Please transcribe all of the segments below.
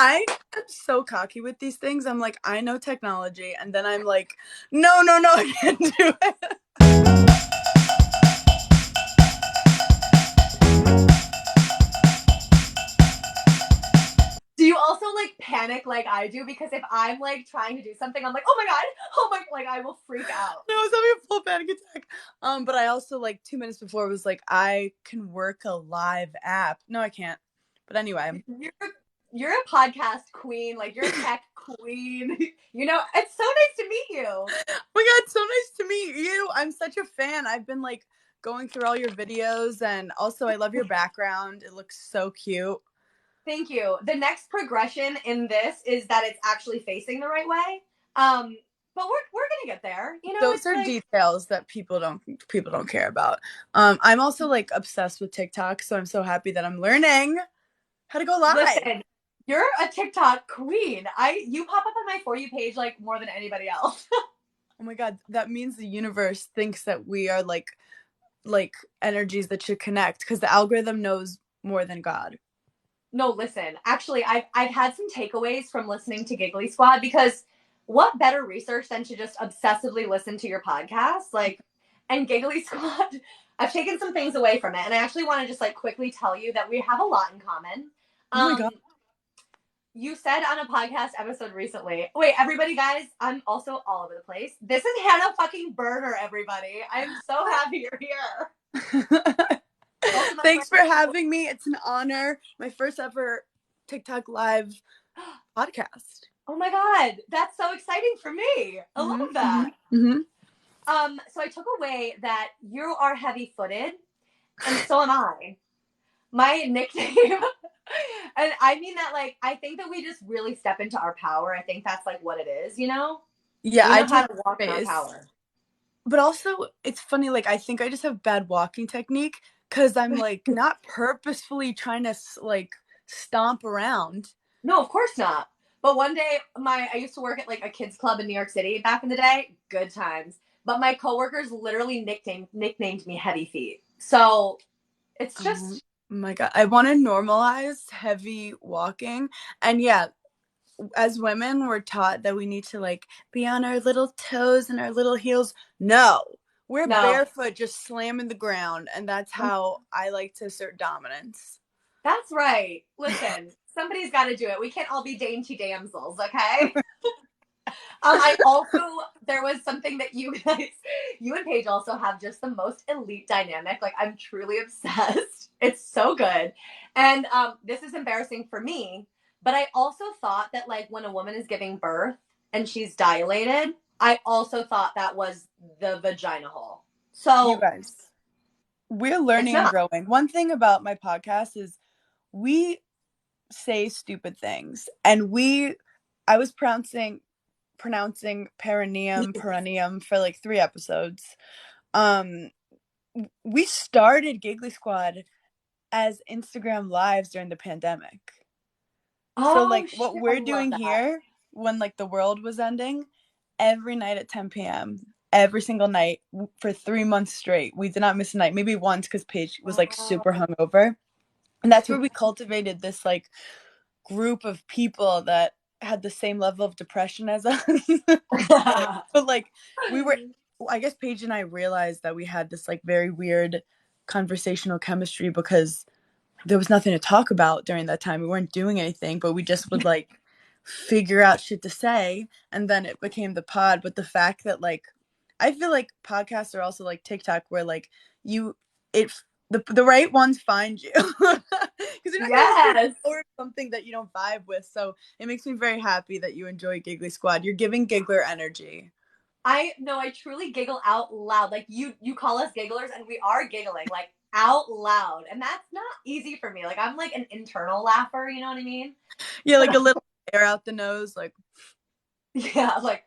I am so cocky with these things. I'm like, I know technology, and then I'm like, no, I can't do it. Do you also like panic like I do? Because if I'm like trying to do something, I'm like, oh my god, oh my, like I will freak out. No, I was having a full panic attack. But I also like 2 minutes before was like, I can work a live app. No, I can't. But anyway, You're a podcast queen, like you're a tech queen. You know, it's so nice to meet you. oh my god, so nice to meet you. I'm such a fan. I've been like going through all your videos, and also I love your background. It looks so cute. Thank you. The next progression in this is that it's actually facing the right way. But we're gonna get there. You know, Those it's are like details that people don't care about. I'm also like obsessed with TikTok, so I'm so happy that I'm learning how to go live. listen, you're a TikTok queen. You pop up on my For You page like more than anybody else. Oh my god, that means the universe thinks that we are like energies that should connect because the algorithm knows more than God. No, listen. Actually, I've had some takeaways from listening to Giggly Squad because what better research than to just obsessively listen to your podcast? Like, and Giggly Squad, I've taken some things away from it, and I actually want to just like quickly tell you that we have a lot in common. Oh my god. You said on a podcast episode recently. Wait, everybody, guys, I'm also all over the place. This is Hannah fucking Berner, everybody. I'm so happy you're here. Thanks for having me. It's an honor. My first ever TikTok live podcast. Oh my god, that's so exciting for me. I love that. So I took away that you are heavy-footed, and so am I. My nickname, and I mean that like I think that we just really step into our power. I think that's like what it is, you know. Yeah, We I know how take to walk in our space. power. But also, it's funny. Like, I think I just have bad walking technique because I'm like not purposefully trying to like stomp around. No, of course not. But one day, I used to work at like a kids club in New York City back in the day. Good times. But my coworkers literally nicknamed me Heavy Feet. So it's Oh just my god, I want to normalize heavy walking, and yeah, as women, we're taught that we need to like be on our little toes and our little heels. No, we're no. barefoot, just slamming the ground, and that's how I like to assert dominance. That's right. Listen, somebody's got to do it. We can't all be dainty damsels, okay? I also there was something that you guys, you and Paige also have just the most elite dynamic. Like I'm truly obsessed. It's so good, and this is embarrassing for me, but I also thought that like when a woman is giving birth and she's dilated, I also thought that was the vagina hole. You So guys, we're it's learning and not. growing. One thing about my podcast is we say stupid things, and I was pronouncing perineum for like 3 episodes. Um, we started Giggly Squad as Instagram lives during the pandemic. So Oh like shit! what I we're love doing that. here when like the world was ending, every night at 10 p.m. every single night for 3 months straight. We did not miss a night. Maybe once because Paige was like super Oh. hungover. And that's where we cultivated this like group of people that had the same level of depression as us. But like we were I guess Paige and I realized that we had this like very weird conversational chemistry because there was nothing to talk about during that time. We weren't doing anything, but we just would like figure out shit to say, and then it became the pod. But the fact that like I feel like podcasts are also like TikTok where like you it the right ones find you because you're not gonna listen Yes. or something that you don't vibe with. So it makes me very happy that you enjoy Giggly Squad. You're giving giggler energy. I know I truly giggle out loud. Like you call us gigglers and we are giggling like out loud. And that's not easy for me. Like I'm like an internal laugher, you know what I mean? Yeah, But like a little air out the nose, like yeah, like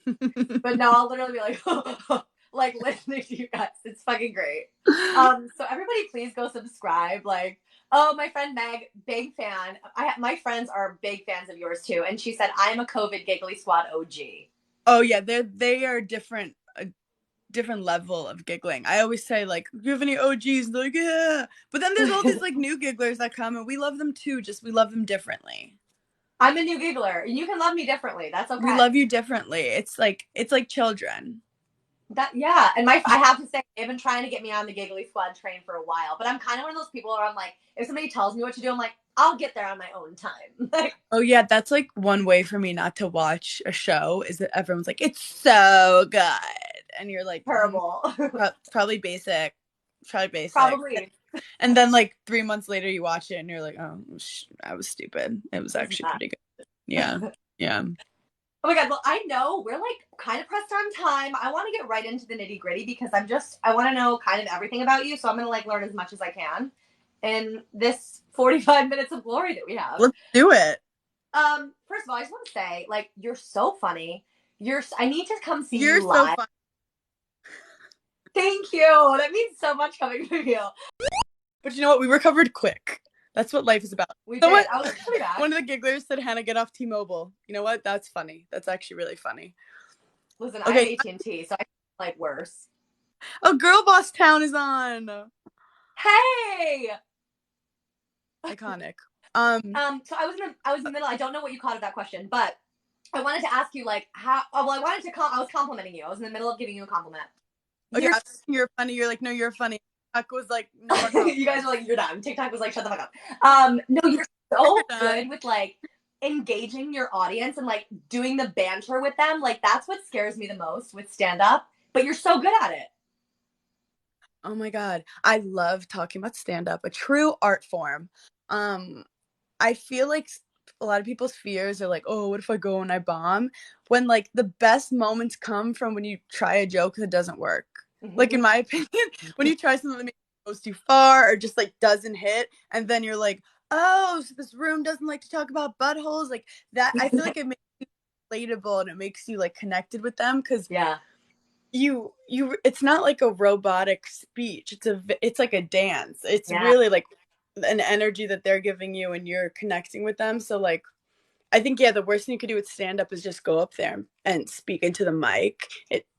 but no, I'll literally be like like listening to you guys. It's fucking great. So everybody please go subscribe. Like, oh, my friend Meg, big fan. My friends are big fans of yours too. And she said, I'm a COVID giggly squad OG. Oh yeah, they are different, a different level of giggling. I always say like, "Do you have any OGs?" And they're like, yeah. But then there's all these like new gigglers that come, and we love them too. Just we love them differently. I'm a new giggler, and you can love me differently. That's We okay. love you differently. It's like children. That yeah, and I have to say they've been trying to get me on the Giggly Squad train for a while, but I'm kind of one of those people where I'm like, if somebody tells me what to do, I'm like, I'll get there on my own time. Like, Oh yeah, that's like one way for me not to watch a show is that everyone's like, it's so good, and you're like, terrible. probably basic, probably basic. Probably. And then like 3 months later, you watch it and you're like, oh, I was stupid. It was It's actually not. pretty good. Yeah, yeah. Oh my god, well, I know we're like kind of pressed on time. I want to get right into the nitty gritty because I want to know kind of everything about you. So I'm going to like learn as much as I can in this 45 minutes of glory that we have. Let's do it. First of all, I just want to say, like, you're so funny. I need to come see You're you so live. fun. Thank you. That means so much coming from you. But you know what? We recovered quick. That's what life is about. We So did. what? I was coming back. One of the gigglers said, "Hannah, get off T-Mobile." You know what? That's funny. That's actually really funny. Listen, I have Okay. AT&T, so I like worse. Oh, Girl Boss Town is on. Hey. Iconic. So I was in the middle. I don't know what you caught of that question, but I wanted to ask you like how. Oh, well, I was complimenting you. I was in the middle of giving you a compliment. Oh yeah, you're funny. You're like, no, you're funny. TikTok was like, no more you guys were like, you're done. TikTok was like, shut the fuck up. No, you're You're so done. good with like engaging your audience and like doing the banter with them. Like that's what scares me the most with stand up. But you're so good at it. Oh my God. I love talking about stand-up, a true art form. Um, I feel like a lot of people's fears are like, oh, what if I go and I bomb? When like the best moments come from when you try a joke that doesn't work. Like in my opinion, when you try something that maybe goes too far or just like doesn't hit, and then you're like, oh, so this room doesn't like to talk about buttholes. Like that, I feel like it makes you relatable and it makes you like connected with them because Yeah. you it's not like a robotic speech. It's like a dance. It's Yeah. really like an energy that they're giving you and you're connecting with them. So like I think yeah, the worst thing you could do with stand up is just go up there and speak into the mic.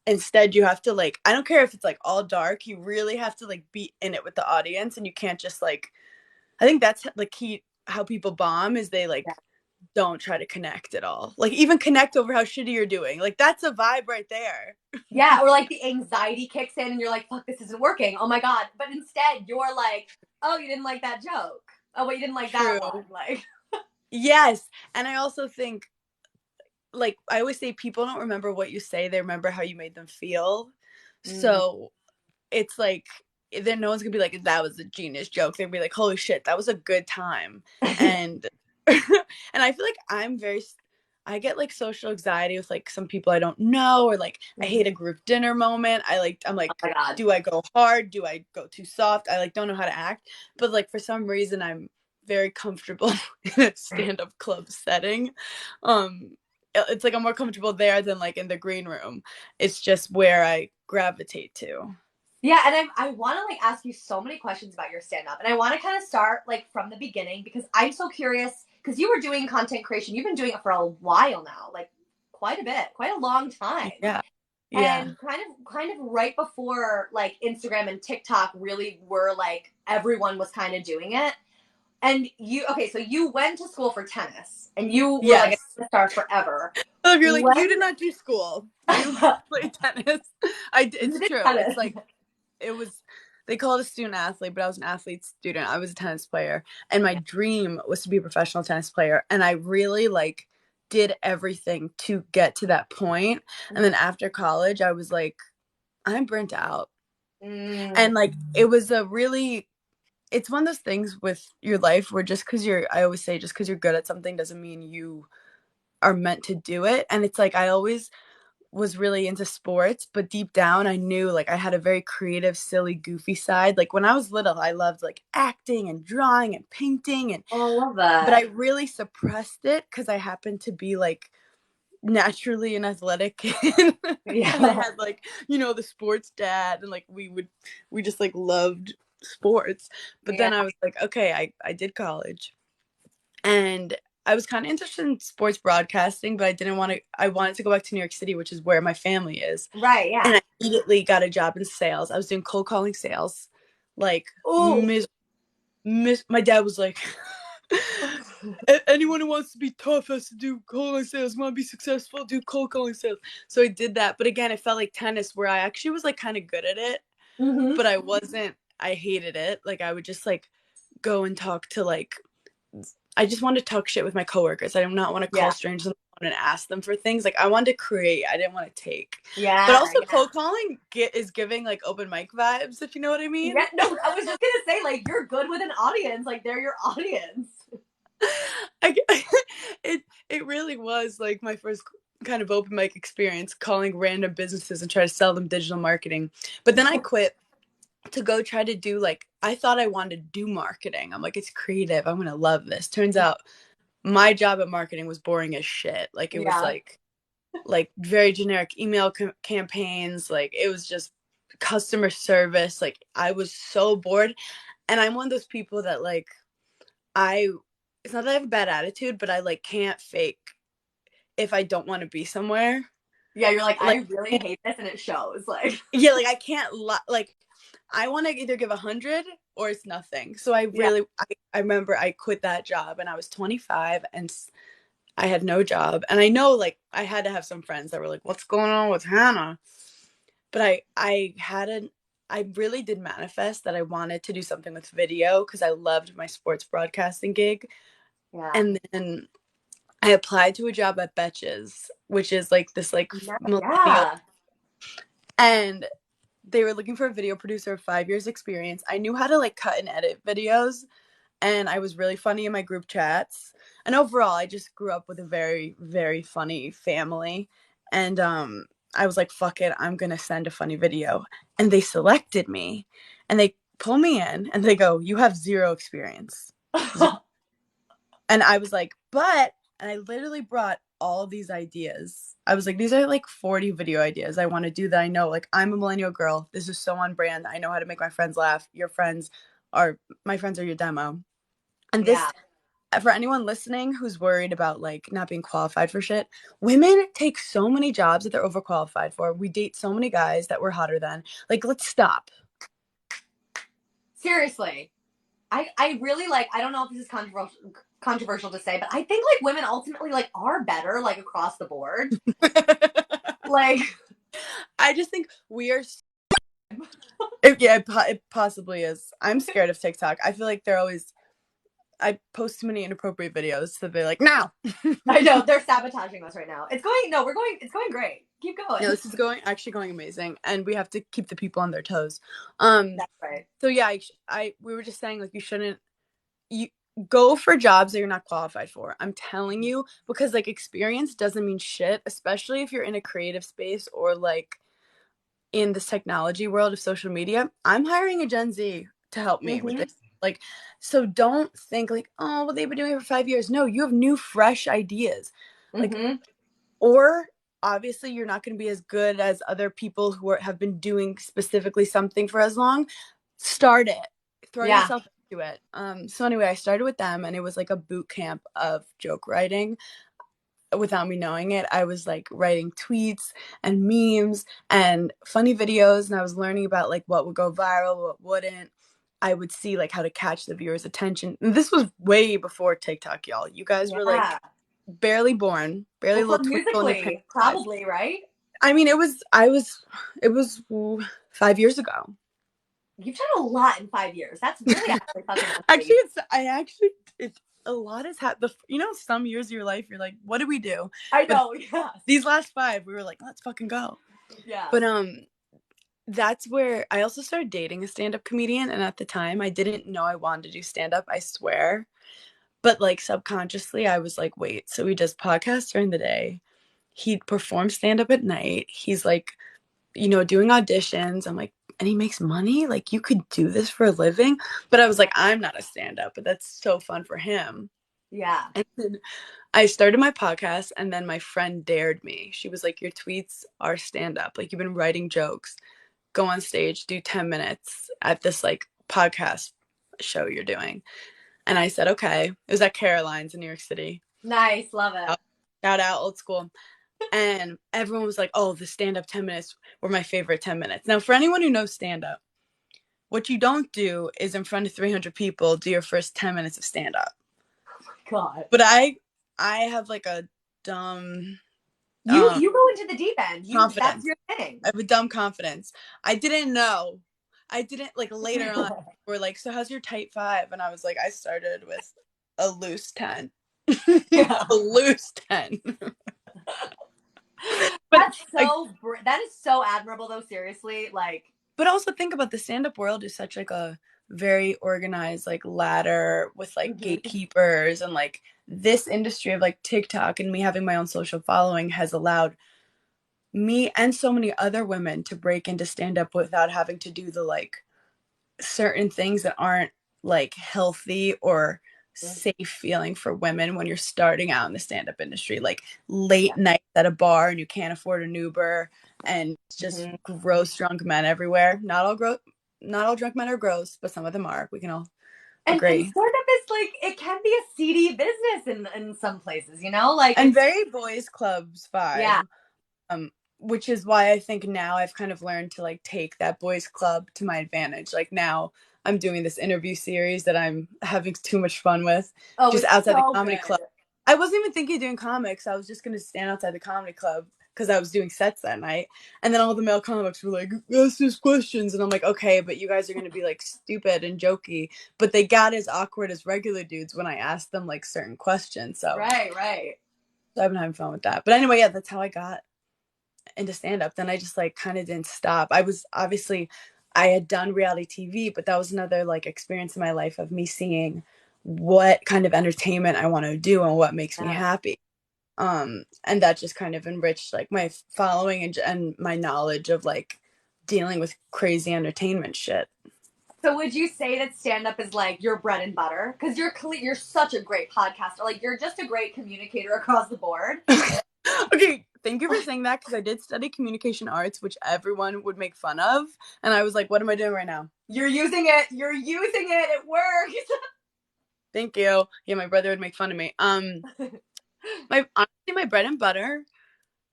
Instead you have to like I don't care if it's like all dark, you really have to like be in it with the audience and you can't just like I think that's the key how people bomb is they like Yeah. don't try to connect at all. Like even connect over how shitty you're doing. Like that's a vibe right there. Yeah, or like the anxiety kicks in and you're like, fuck, this isn't working. Oh my God. But instead you're like, oh, you didn't like that joke. Oh, well, you didn't like that True. one. Like, Yes. And I also think, like, I always say people don't remember what you say, they remember how you made them feel. So it's like, then no one's gonna be like, that was a genius joke. They'll be like, holy shit, that was a good time. And, and I feel like I get like social anxiety with like some people I don't know, or like I hate a group dinner moment. I'm oh like, my God. do I go hard? Do I go too soft? I like don't know how to act. But like for some reason, I'm very comfortable in a stand-up club setting. It's like I'm more comfortable there than like in the green room. It's just where I gravitate to. Yeah, and I want to like ask you so many questions about your stand up. And I want to kind of start like from the beginning because I'm so curious because you were doing content creation. You've been doing it for a while now, like quite a bit, quite a long time. Yeah. Yeah. And kind of right before like Instagram and TikTok really were like everyone was kind of doing it. And so you went to school for tennis and you were like Yes. a star forever. So if you're like, you When did not do school, you played tennis. It's true. tennis. It's like, it was, they call it a student athlete, but I was an athlete student. I was a tennis player. And my dream was to be a professional tennis player. And I really like did everything to get to that point. And then after college, I was like, I'm burnt out. And like, it was it's one of those things with your life where I always say, just because you're good at something doesn't mean you are meant to do it. And it's like, I always was really into sports, but deep down I knew like I had a very creative, silly, goofy side. Like when I was little, I loved like acting and drawing and painting and Oh, I love that. but I really suppressed it because I happened to be like naturally an athletic kid. Yeah. And I had like, the sports dad and like we just like loved sports. But then I was like, okay, I did college. And I was kind of interested in sports broadcasting, but I wanted to go back to New York City, which is where my family is. Right, yeah. And I immediately got a job in sales. I was doing cold calling sales. Like, my dad was like, Anyone who wants to be tough has to do cold calling sales. Want to be successful, do cold calling sales. So I did that. But again, it felt like tennis where I actually was like kind of good at it, but I wasn't. I hated it. Like I would just like go and talk to like, I just wanted to talk shit with my coworkers. I did not want to call Yeah. strangers on the phone and ask them for things. Like I wanted to create. I didn't want to take. But Yeah. also Yeah. cold calling is giving like open mic vibes, if you know what I mean. Yeah. No, I was just gonna say, like, you're good with an audience. Like, they're your audience. I, it really was like my first kind of open mic experience, calling random businesses and try to sell them digital marketing. But then I quit to go try to do like, I thought I wanted to do marketing. I'm like, it's creative. I'm going to love this. Turns out my job at marketing was boring as shit. Like it was Yeah. like very generic email campaigns. Like it was just customer service. Like I was so bored. And I'm one of those people that like, it's not that I have a bad attitude, but I like can't fake if I don't want to be somewhere. Yeah, you're like, Like, I really hate this, and it shows. Like, yeah, like I can't like I want to either give 100 or it's nothing. So I yeah. really, I remember I quit that job and I was 25 and I had no job. And I know like I had to have some friends that were like, what's going on with Hannah? But I really did manifest that I wanted to do something with video because I loved my sports broadcasting gig. Yeah. And then I applied to a job at Betches, which is like this like millennial, Yeah. and they were looking for a video producer of 5 years experience. I knew how to like cut and edit videos, and I was really funny in my group chats. And overall, I just grew up with a very, very funny family. And I was like, fuck it, I'm gonna send a funny video. And they selected me, and they pull me in, and they go, "You have zero experience." And I was like, but, and I literally brought all of these ideas. I was like, these are like 40 video ideas I want to do that I know. Like, I'm a millennial girl. This is so on brand. I know how to make my friends laugh. My friends are your demo. And this, Yeah. for anyone listening who's worried about like not being qualified for shit, women take so many jobs that they're overqualified for. We date so many guys that we're hotter than. Like, let's stop. Seriously. I really like, I don't know if this is controversial to say, but I think like women ultimately like are better like across the board. Like, I just think we are. It possibly is. I'm scared of TikTok. I feel like I post too many inappropriate videos, so they're like, no. I know they're sabotaging us right now. It's going great. Keep going. No, this is actually going amazing, and we have to keep the people on their toes. That's right. So yeah, we were just saying like you go for jobs that you're not qualified for. I'm telling you, because like experience doesn't mean shit, especially if you're in a creative space or like in this technology world of social media. I'm hiring a Gen Z to help me with this. Like, so don't think like, oh, well, they've been doing it for 5 years. No, you have new, fresh ideas. Like, or obviously you're not going to be as good as other people who have been doing specifically something for as long. Start it. Throw yourself into it. So anyway, I started with them, and it was like a boot camp of joke writing. Without me knowing it, I was like writing tweets and memes and funny videos, and I was learning about like what would go viral, what wouldn't. I would see like how to catch the viewer's attention. And this was way before TikTok, y'all. You guys were like barely born, barely a little twinkle in your pants. Probably, right? I mean, it was 5 years ago. You've done a lot in 5 years. That's really actually fucking Actually, a lot has happened. Some years of your life, you're like, what do we do? I know, yeah. These last 5, we were like, let's fucking go. Yeah. But that's where I also started dating a stand-up comedian, and at the time, I didn't know I wanted to do stand-up, I swear. But like subconsciously, I was like, wait, so he does podcasts during the day. He performs stand-up at night. He's like, doing auditions. I'm like, and he makes money? Like, you could do this for a living? But I was like, I'm not a stand-up, but that's so fun for him. Yeah. And then I started my podcast, and then my friend dared me. She was like, your tweets are stand-up. Like, you've been writing jokes. Go on stage, do 10 minutes at this like podcast show you're doing. And I said, okay. It was at Caroline's in New York City. Nice. Love it. Shout out, old school. And everyone was like, oh, the stand-up 10 minutes were my favorite 10 minutes. Now, for anyone who knows stand-up, what you don't do is in front of 300 people do your first 10 minutes of stand-up. God. But I have like a dumb You go into the deep end. That's confidence. your thing. I have a dumb confidence. I didn't know. I didn't like later on. We're like, so how's your tight 5? And I was like, I started with a loose 10. A loose 10. But That is so admirable though, seriously. Like, but also think about the stand-up world is such like a very organized like ladder with like gatekeepers, and like this industry of like TikTok and me having my own social following has allowed me and so many other women to break into stand-up without having to do the like certain things that aren't like healthy or safe feeling for women when you're starting out in the stand-up industry, like late nights at a bar and you can't afford an Uber, and it's just gross drunk men everywhere. Not all drunk men are gross, but some of them are. We can all agree. And stand-up is like, it can be a seedy business in some places, you know, like, and very boys clubs vibe. Yeah. Which is why I think now I've kind of learned to like take that boys club to my advantage. Like now I'm doing this interview series that I'm having too much fun with, just outside the comedy club. I wasn't even thinking of doing comics. I was just going to stand outside the comedy club because I was doing sets that night. And then all the male comics were like, ask us questions. And I'm like, okay, but you guys are going to be like stupid and jokey. But they got as awkward as regular dudes when I asked them like certain questions. So Right. So I've been having fun with that. But anyway, yeah, that's how I got into stand-up. Then I just like kind of didn't stop. I had done reality TV, but that was another like experience in my life of me seeing what kind of entertainment I want to do and what makes me happy. And that just kind of enriched like my following and my knowledge of like dealing with crazy entertainment shit. So would you say that stand-up is like your bread and butter? Because you're such a great podcaster. Like, you're just a great communicator across the board. Okay, thank you for saying that, because I did study communication arts, which everyone would make fun of. And I was like, what am I doing right now? You're using it. It works. Thank you. Yeah, my brother would make fun of me. Honestly, my bread and butter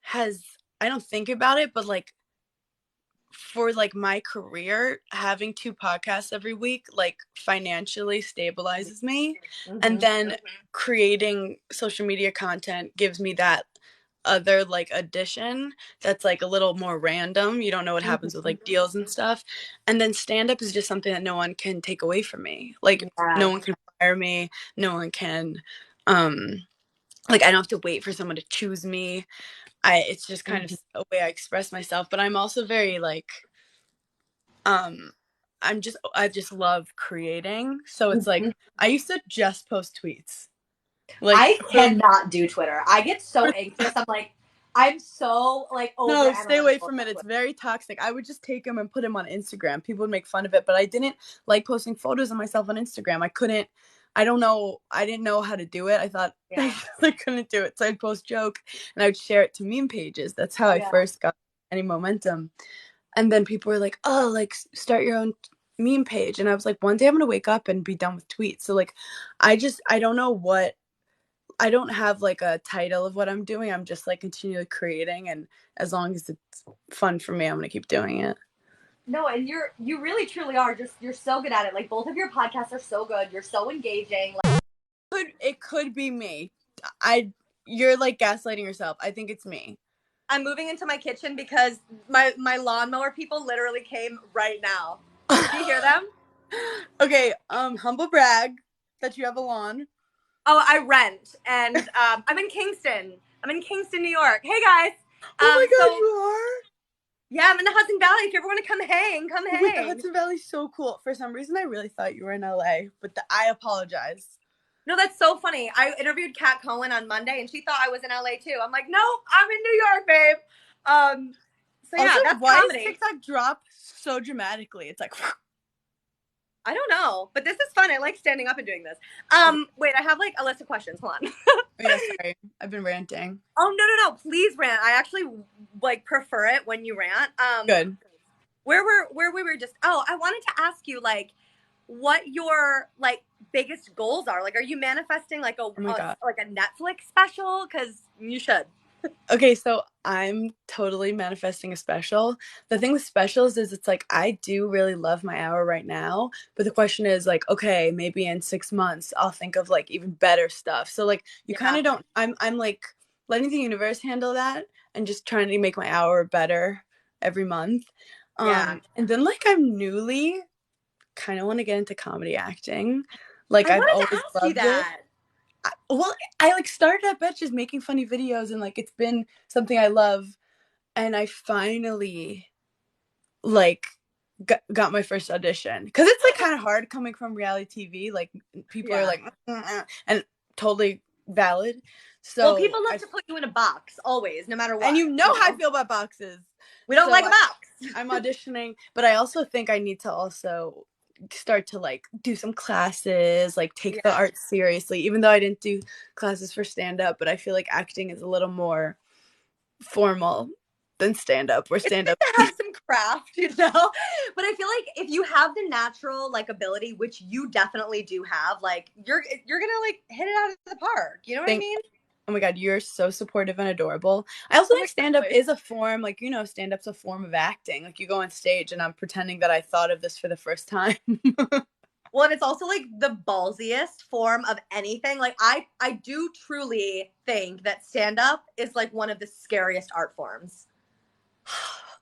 has, I don't think about it, but like for like my career, having 2 podcasts every week like financially stabilizes me. And then creating social media content gives me that other like addition that's like a little more random. You don't know what happens with like deals and stuff. And then stand up is just something that no one can take away from me. Like no one can fire me, no one can like I don't have to wait for someone to choose me. It's just kind of a way I express myself. But I'm also very like I just love creating. So it's like I used to just post tweets. Like I cannot do Twitter. I get so anxious. I'm so like over. No, stay away from it. It's very toxic. I would just take them and put them on Instagram. People would make fun of it, but I didn't like posting photos of myself on Instagram. I don't know. I didn't know how to do it. I thought I couldn't do it. So I'd post joke and I would share it to meme pages. That's how I first got any momentum. And then people were like, oh, like start your own meme page. And I was like, one day I'm going to wake up and be done with tweets. So like, I don't know what, I don't have like a title of what I'm doing. I'm just like continually creating. And as long as it's fun for me, I'm going to keep doing it. No, and you really truly are you're so good at it. Like, both of your podcasts are so good. You're so engaging. Like, it could be me. You're like gaslighting yourself. I think it's me. I'm moving into my kitchen because my lawnmower people literally came right now. Do you hear them? Okay, humble brag that you have a lawn. Oh, I rent, and I'm in Kingston. New York. Hey guys. Oh my god, you are? Yeah, I'm in the Hudson Valley. If you ever want to come hang, come hang. Wait, the Hudson Valley's so cool. For some reason, I really thought you were in LA, but I apologize. No, that's so funny. I interviewed Kat Cohen on Monday, and she thought I was in LA too. I'm like, no, I'm in New York, babe. So yeah, also, that's why comedy. Does TikTok drop so dramatically? It's like, I don't know, but this is fun. I like standing up and doing this. Wait, I have like a list of questions. Hold on. Oh, yeah, sorry, I've been ranting. Oh no, please rant. I actually like prefer it when you rant. Good. Where we were just. Oh, I wanted to ask you like what your like biggest goals are. Like, are you manifesting like a Netflix special? Because you should. Okay, so I'm totally manifesting a special. The thing with specials is it's like I do really love my hour right now, but the question is like, okay, maybe in 6 months I'll think of like even better stuff. So like you kind Yeah. of don't I'm like letting the universe handle that and just trying to make my hour better every month. Yeah. And then like I'm newly kind of want to get into comedy acting. Like I I've wanted to always ask you loved it. that. Well, I like started at Betches making funny videos and like it's been something I love and I finally like got my first audition because it's like kind of hard coming from reality TV. Like people are Yeah. like and totally valid. Well, So people look I to put you in a box always, no matter and what, you know how I feel about boxes. We don't So like a box. I'm auditioning, but I also think I need to also start to like do some classes, like take the Yeah. art seriously, even though I didn't do classes for stand up, but I feel like acting is a little more formal than stand up, where It's stand good up. to have some craft, you know? But I feel like if you have the natural like ability, which you definitely do have, like you're gonna like hit it out of the park. You know what I Think, mean? oh my God, you're so supportive and adorable. I also Oh my think stand up gosh. is a form, like, stand up's a form of acting. Like, you go on stage and I'm pretending that I thought of this for the first time. Well, and it's also like the ballsiest form of anything. Like I do truly think that stand up is like one of the scariest art forms.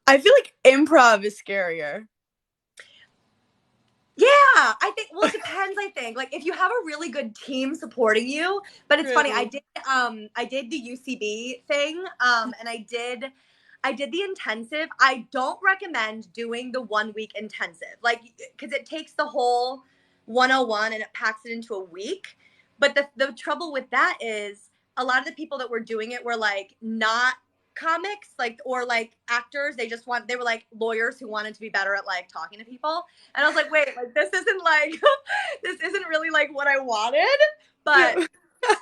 I feel like improv is scarier. Yeah, I think well it depends, I think. Like if you have a really good team supporting you, but it's funny, True. I did the UCB thing and I did the intensive. I don't recommend doing the 1 week intensive. Like cuz it takes the whole 101 and it packs it into a week. But the trouble with that is a lot of the people that were doing it were like not comics, like or like actors. They were like lawyers who wanted to be better at like talking to people, and I was like, wait, like this isn't like this isn't really like what I wanted. But Yeah.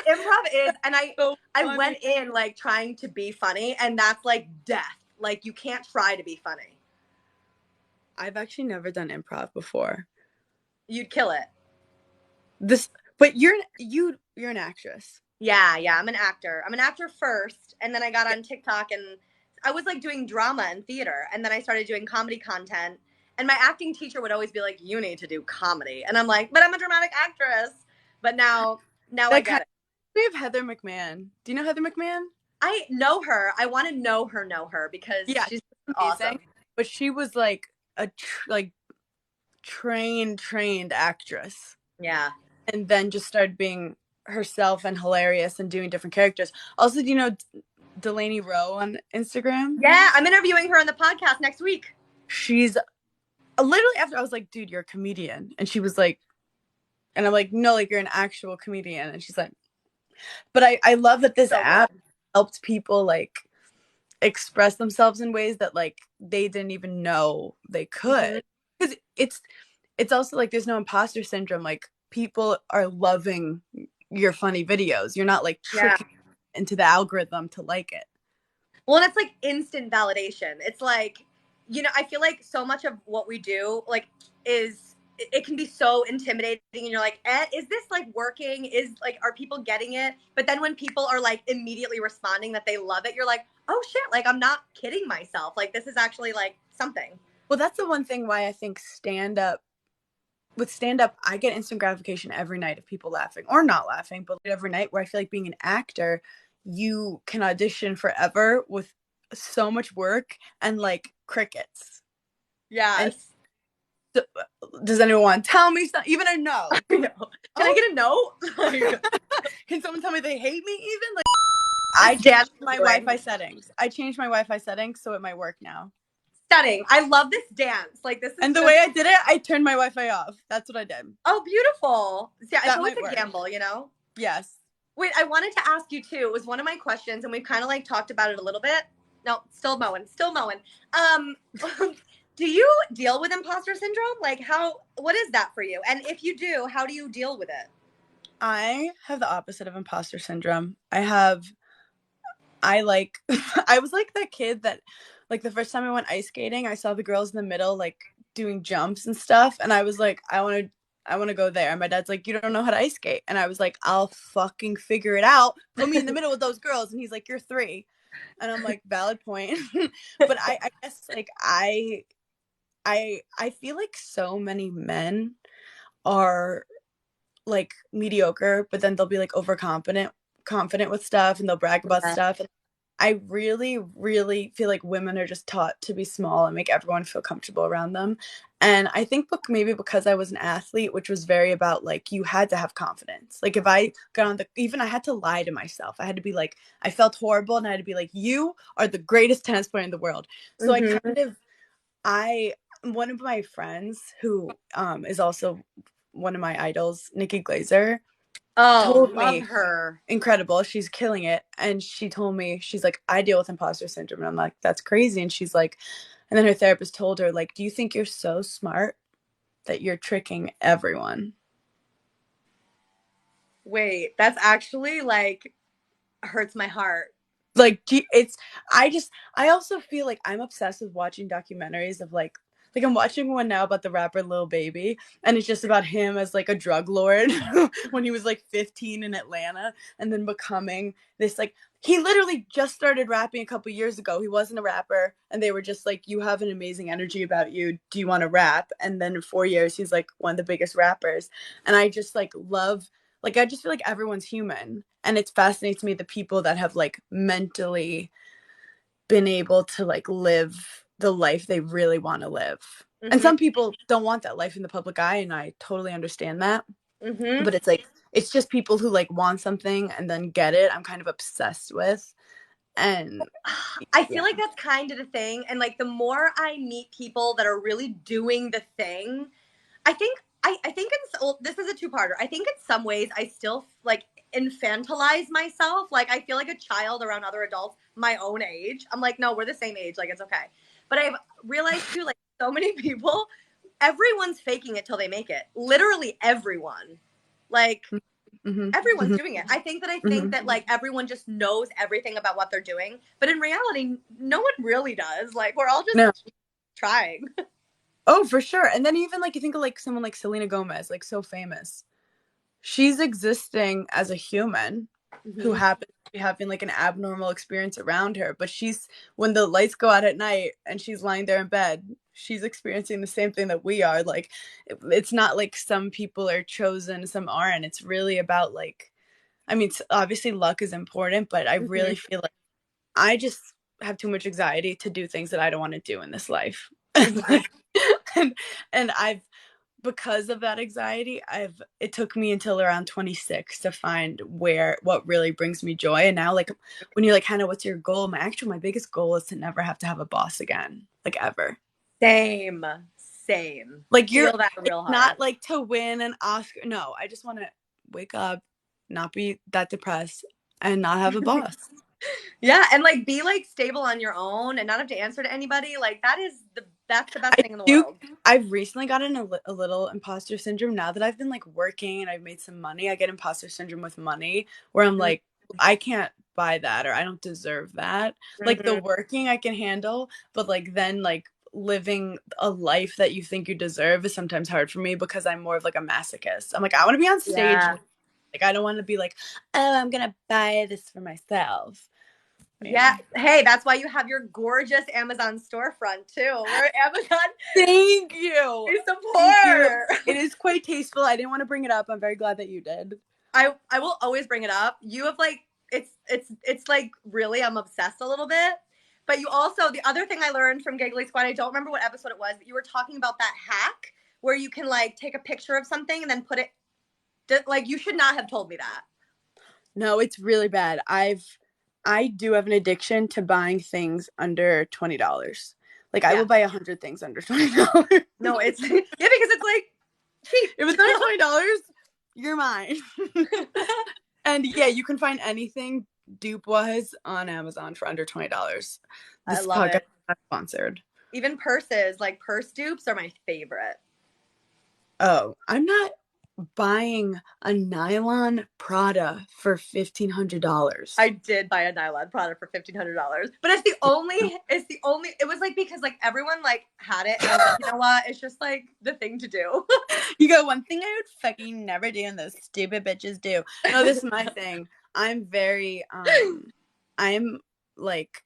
improv is, and So I funny. went in like trying to be funny, and that's like death. Like you can't try to be funny. I've actually never done improv before. You'd kill it. This, but you're an actress. Yeah, yeah. I'm an actor. I'm an actor first, and then I got on TikTok and I was like doing drama and theater, and then I started doing comedy content. And my acting teacher would always be like, "You need to do comedy," and I'm like, "But I'm a dramatic actress." But now I That get kind it. of, we have Heather McMahon. Do you know Heather McMahon? I know her. I want to know her because Yeah, she's she's amazing. awesome. But she was like a like trained actress, Yeah. and then just started being herself and hilarious and doing different characters. Also, do you know Delaney Rowe on Instagram? Yeah, I'm interviewing her on the podcast next week. She's literally after I was like, dude, you're a comedian. And she was like, and I'm like, no, like you're an actual comedian. And she's like, but I love that this So app good. helped people like express themselves in ways that like they didn't even know they Mm-hmm. could. Because it's also like there's no imposter syndrome. Like people are loving your funny videos. You're not like Yeah. tricking into the algorithm to like it. Well, and it's like instant validation. It's like, I feel like so much of what we do, like, it can be so intimidating, and you're like, is this like working? Is like, are people getting it? But then when people are like immediately responding that they love it, you're like, oh shit, like I'm not kidding myself. Like this is actually like something. Well, that's the one thing why I think stand up, I get instant gratification every night of people laughing or not laughing, but every night where I feel like being an actor, you can audition forever with so much work and like crickets. And Yes. so, does anyone want to tell me something? Even a no? I know. Can I Oh, get a note? Like, can someone tell me they hate me? Even like I this dance changed my doing. Wi-Fi settings. I changed my Wi-Fi settings so it might work now. Stunning. I love this dance. Like this is And the just way I did it, I turned my Wi-Fi off. That's what I did. oh beautiful. Yeah, it's That always might a work. gamble. Yes. Wait, I wanted to ask you too. It was one of my questions, and we've kind of like talked about it a little bit. No, still mowing, still mowing. Um, do you deal with imposter syndrome? Like, what is that for you? And if you do, how do you deal with it? I have the opposite of imposter syndrome. I like I was like that kid that like the first time I went ice skating, I saw the girls in the middle like doing jumps and stuff and I was like I want to I want to go there. And my dad's like, you don't know how to ice skate. And I was like, I'll fucking figure it out. Put me in the middle with those girls. And he's like, you're 3. And I'm like, valid point. But I guess like I feel like so many men are like mediocre, but then they'll be like confident with stuff, and they'll brag about Yeah. stuff. And I really, really feel like women are just taught to be small and make everyone feel comfortable around them. And I think maybe because I was an athlete, which was very about like you had to have confidence. Like if I got on even I had to lie to myself. I had to be like, I felt horrible, and I had to be like, you are the greatest tennis player in the world. So I Mm-hmm. kind of I one of my friends who is also one of my idols, Nikki Glazer, Oh, told love me, her. incredible, she's killing it. And she told me, she's like, I deal with imposter syndrome. And I'm like, that's crazy. And she's like, and then her therapist told her, like, do you think you're so smart that you're tricking everyone? Wait, that's actually like hurts my heart. Like it's I also feel like I'm obsessed with watching documentaries of like I'm watching one now about the rapper Lil Baby, and it's just about him as like a drug lord when he was like 15 in Atlanta, and then becoming this like he literally just started rapping a couple years ago. He wasn't a rapper, and they were just like, you have an amazing energy about you, do you want to rap? And then in 4 years he's like one of the biggest rappers. And I just like love, like I just feel like everyone's human, and it fascinates me the people that have like mentally been able to like live the life they really want to live. And Mm-hmm. some people don't want that life in the public eye, and I totally understand that. Mm-hmm. But it's like it's just people who like want something and then get it. I'm kind of obsessed with. And I feel yeah. like that's kind of the thing. And like the more I meet people that are really doing the thing, I think well, this is a two-parter. I think in some ways I still like infantilize myself. Like I feel like a child around other adults my own age. I'm like, no, we're the same age. Like it's okay. But I've realized too, like so many people, everyone's faking it till they make it. Literally everyone. Like Mm-hmm, everyone's mm-hmm, doing it. I think mm-hmm. that like everyone just knows everything about what they're doing, but in reality, no one really does. Like we're all just No. trying. Oh, for sure. And then even like you think of like someone like Selena Gomez, like so famous. She's existing as a human who Mm-hmm. happens to be having like an abnormal experience around her, but she's, when the lights go out at night and she's lying there in bed, she's experiencing the same thing that we are. Like it's not like some people are chosen, some aren't. It's really about like, I mean, obviously luck is important, but I Mm-hmm. really feel like I just have too much anxiety to do things that I don't want to do in this life. Mm-hmm. Like, and I've, because of that anxiety, it took me until around 26 to find what really brings me joy. And now like when you're like, Hannah, what's your goal? My biggest goal is to never have to have a boss again, like ever. Same, same. Like Feel that it's real hard. not like to win an Oscar. No, I just want to wake up, not be that depressed, and not have a boss. Yeah, and like be like stable on your own and not have to answer to anybody. Like that's the best I thing in the do. world. I've recently gotten a little imposter syndrome now that I've been like working and I've made some money. I get imposter syndrome with money where I'm like, I can't buy that, or I don't deserve that. Like the Mm-hmm. working I can handle, but like then like living a life that you think you deserve is sometimes hard for me because I'm more of like a masochist. I'm like, I want to be on stage. Yeah. Like I don't want to be like, oh, I'm gonna buy this for myself. Yeah. Yeah. Hey, that's why you have your gorgeous Amazon storefront too. Where Amazon Thank you. we Thank you. support. It is quite tasteful. I didn't want to bring it up. I'm very glad that you did. I will always bring it up. You have like it's like really I'm obsessed a little bit. But you also the other thing I learned from Giggly Squad, I don't remember what episode it was, but you were talking about that hack where you can like take a picture of something and then put it like you should not have told me that. No, it's really bad. I do have an addiction to buying things under $20. Like I Yeah. will buy 100 things under $20. No, it's yeah, because it's like If it's under $20, you're mine. And yeah, you can find anything dupe wise on Amazon for under $20. I This love podcast it. is not sponsored. Even purses, like purse dupes are my favorite. Oh, I'm not. buying a nylon Prada for $1,500. I did buy a nylon product for $1,500, but it was like, because like everyone like had it, and I was like, you know what? It's just like the thing to do. You go, one thing I would fucking never do and those stupid bitches do. No, this is my thing. I'm very, I'm like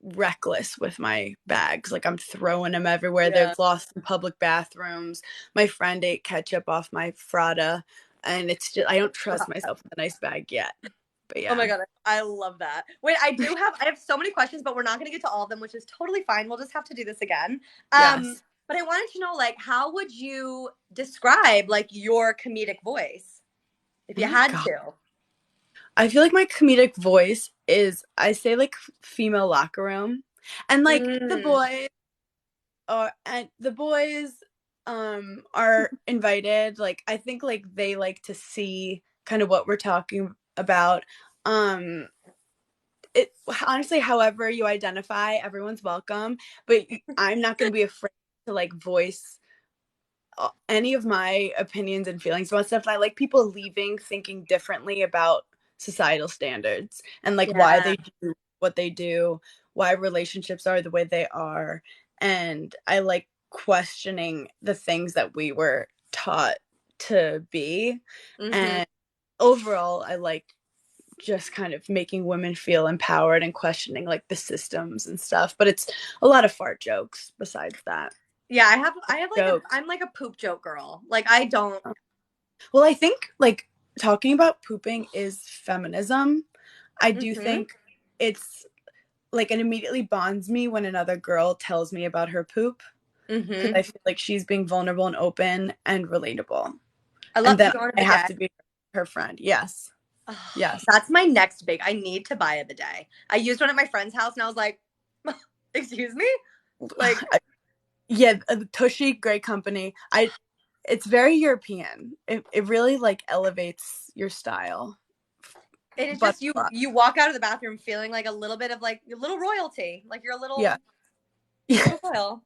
reckless with my bags. Like I'm throwing them everywhere. Yeah. They're lost in public bathrooms. My friend ate ketchup off my Frada, and it's just, I don't trust myself with a nice bag yet. But Oh yeah. my god, I love that. Wait, I have so many questions, but we're not going to get to all of them, which is totally fine. We'll just have to do this again. Yes. But I wanted to know, like, how would you describe like your comedic voice if Oh you my had God. to? I feel like my comedic voice is, I say like female locker room, and like Mm. the boys are invited. Like I think like they like to see kind of what we're talking about. Um it honestly, however you identify, everyone's welcome, but I'm not going to be afraid to like voice any of my opinions and feelings about stuff. And I like people leaving thinking differently about societal standards and like why Yeah. they do what they do, why relationships are the way they are. And I like questioning the things that we were taught to be. Mm-hmm. And overall, I like just kind of making women feel empowered and questioning like the systems and stuff. But it's a lot of fart jokes besides that. Yeah, I have like Jokes. I'm like a poop joke girl. Like I don't. Well, I think like talking about pooping is feminism. I do Mm-hmm. think it's like it immediately bonds me when another girl tells me about her poop because Mm-hmm. I feel like she's being vulnerable and open and relatable. I And love then you going to I the have day. to be her friend. Yes. Oh, Yes. that's my next big. I need to buy a bidet. I used one at my friend's house, and I was like, "Excuse me." Like, Yeah, Tushy, great company. It's very European. It really like elevates your style. and it's But just you walk out of the bathroom feeling like a little bit of like a little royalty, like you're yeah. a little royal.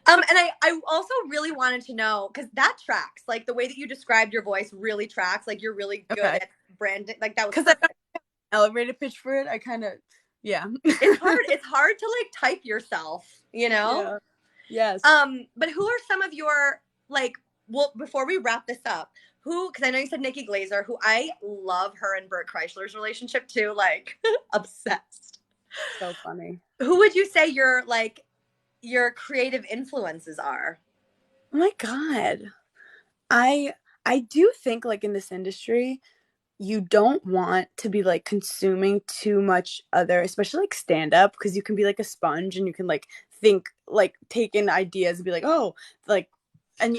And I also really wanted to know, because that tracks, like the way that you described your voice really tracks. Like you're really good Okay. at branding. Like that was Because I don't perfect. elevator pitch for it. I kind of yeah. It's hard. It's hard to like type yourself, you know. Yeah. Yes. But who are some of your like? Well, before we wrap this up, who? Because I know you said Nikki Glazer, who I love her and Bert Kreischer's relationship too. Like obsessed. So funny. Who would you say your creative influences are? Oh my God. I I do think like in this industry, you don't want to be like consuming too much other, especially like stand up, because you can be like a sponge and you can like think like take in ideas and be like, oh, like and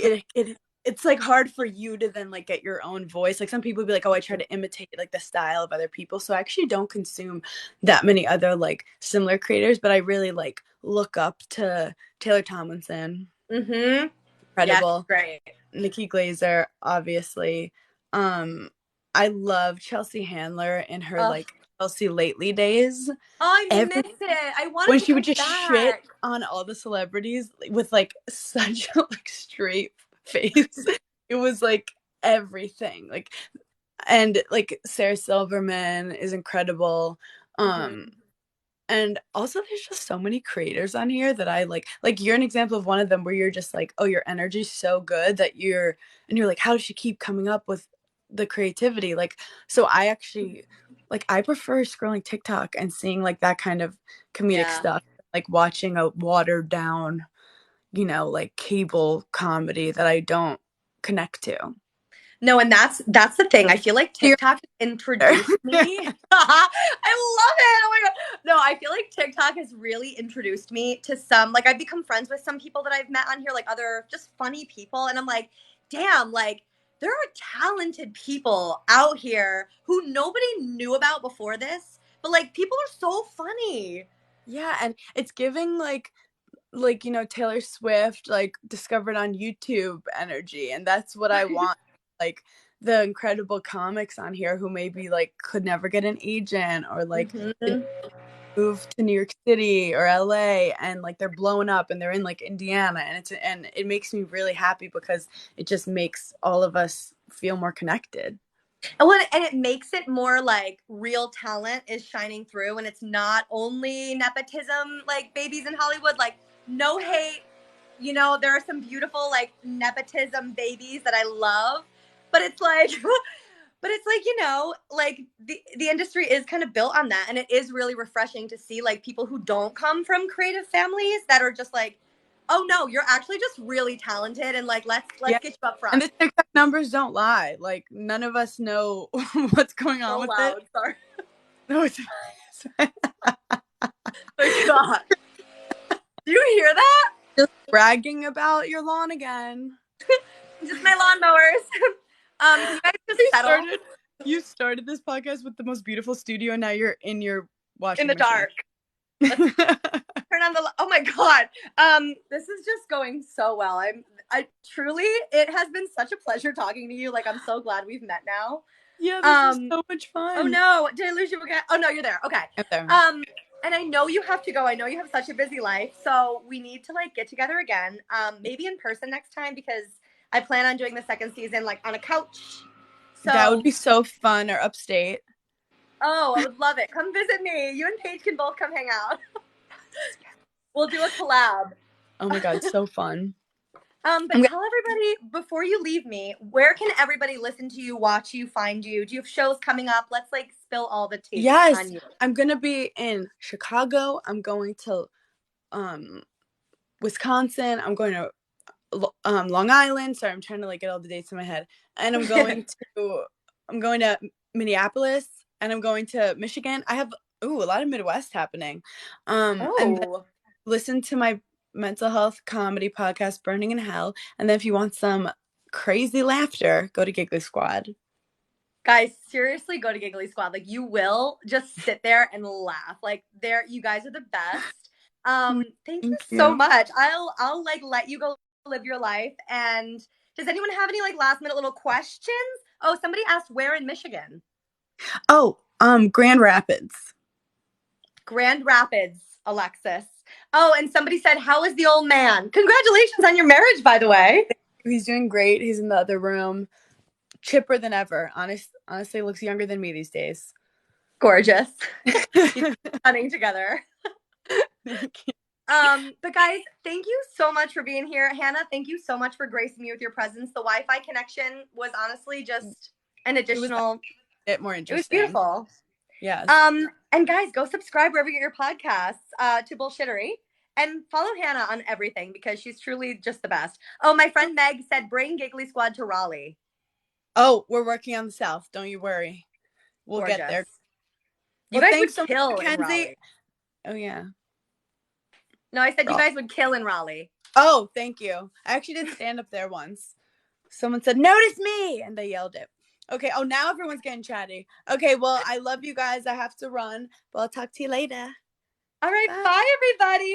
it's like hard for you to then like get your own voice. Like some people be like, oh, I try to imitate like the style of other people. So I actually don't consume that many other like similar creators, but I really like look up to Taylor Tomlinson. Mm-hmm. Yeah, Incredible. great. Nikki Glazer, obviously. Um, I love Chelsea Handler in her Oh, like Chelsea Lately days. I Every miss it. I want when it to she would come just shit back. on all the celebrities with like such a like straight face. It was like everything. Like and like Sarah Silverman is incredible. Um Mm-hmm. and also there's just so many creators on here that I like you're an example of one of them where you're just like, oh, your energy's so good that you're like, how does she keep coming up with the creativity? Like, so I actually like I prefer scrolling TikTok and seeing like that kind of comedic Yeah. stuff, like watching a watered down, like cable comedy that I don't connect to. No, and that's the thing. I feel like So you're TikTok introduced me. I love it. Oh my god. No, I feel like TikTok has really introduced me to some, like I've become friends with some people that I've met on here, like other just funny people, and I'm like, damn, like there are talented people out here who nobody knew about before this, but like people are so funny. yeah, and it's giving like Taylor Swift like discovered on YouTube energy, and that's what I want. Like the incredible comics on here who maybe like could never get an agent or like Mm-hmm. move to New York City or LA and like they're blowing up and they're in like Indiana, and it makes me really happy because it just makes all of us feel more connected. And it makes it more like real talent is shining through, and it's not only nepotism, like babies in Hollywood. Like, no hate, there are some beautiful like nepotism babies that I love, but it's like, like the industry is kind of built on that, and it is really refreshing to see like people who don't come from creative families that are just like, oh no, you're actually just really talented, and like let's get you up And front. the TikTok numbers don't lie. Like none of us know what's going on So with it. loud, sorry. No, it's fine. My God. Do you hear that? Just bragging about your lawn again. Just my lawnmowers. Can you guys just settle You started this podcast with the most beautiful studio, and now you're in your in washing the machine. dark? Let's turn on the. Oh my God. This is just going so well. I truly. It has been such a pleasure talking to you. Like, I'm so glad we've met now. Yeah, this is so much fun. Oh no, did I lose you again? Oh no, you're there. Okay. I'm there. And I know you have to go. I know you have such a busy life, so we need to like get together again. Maybe in person next time, because I plan on doing the second season like on a couch. So that would be so fun, or upstate. Oh, I would love it. Come visit me. You and Paige can both come hang out. We'll do a collab. Oh my God, so fun. But tell everybody before you leave me, where can everybody listen to you, watch you, find you? Do you have shows coming up? Let's like spill all the tea on you. I'm gonna be in Chicago. I'm going to Wisconsin. I'm going to Long Island. Sorry, I'm trying to like get all the dates in my head. And I'm going to Minneapolis, and I'm going to Michigan. I have a lot of Midwest happening. And then listen to my mental health comedy podcast, Berning in Hell. And then if you want some crazy laughter, go to Giggly Squad. Guys, seriously, go to Giggly Squad. Like, you will just sit there and laugh. Like, you guys are the best. Thank you so much. I'll like let you go live your life. And does anyone have any like last minute little questions? Oh, somebody asked where in Michigan. Oh, Grand Rapids. Grand Rapids, Alexis. Oh, and somebody said, how is the old man? Congratulations on your marriage, by the way. He's doing great. He's in the other room. Chipper than ever. Honestly, looks younger than me these days. Gorgeous. He's stunning together. Thank you. But guys, thank you so much for being here. Hannah, thank you so much for gracing me with your presence. The Wi-Fi connection was honestly just an additional. It more interesting. It was beautiful. Yes. And guys, go subscribe wherever you get your podcasts to Bullshittery, and follow Hannah on everything because she's truly just the best. Oh, my friend Meg said, bring Giggly Squad to Raleigh. Oh, we're working on the South. Don't you worry. We'll Gorgeous. get there. You guys would kill in Raleigh. Oh, yeah. No, I said you guys would kill in Raleigh. Oh, thank you. I actually did stand up there once. Someone said, notice me, and they yelled it. Okay, oh, now everyone's getting chatty. Okay, well, I love you guys. I have to run, but I'll talk to you later. All right, bye everybody.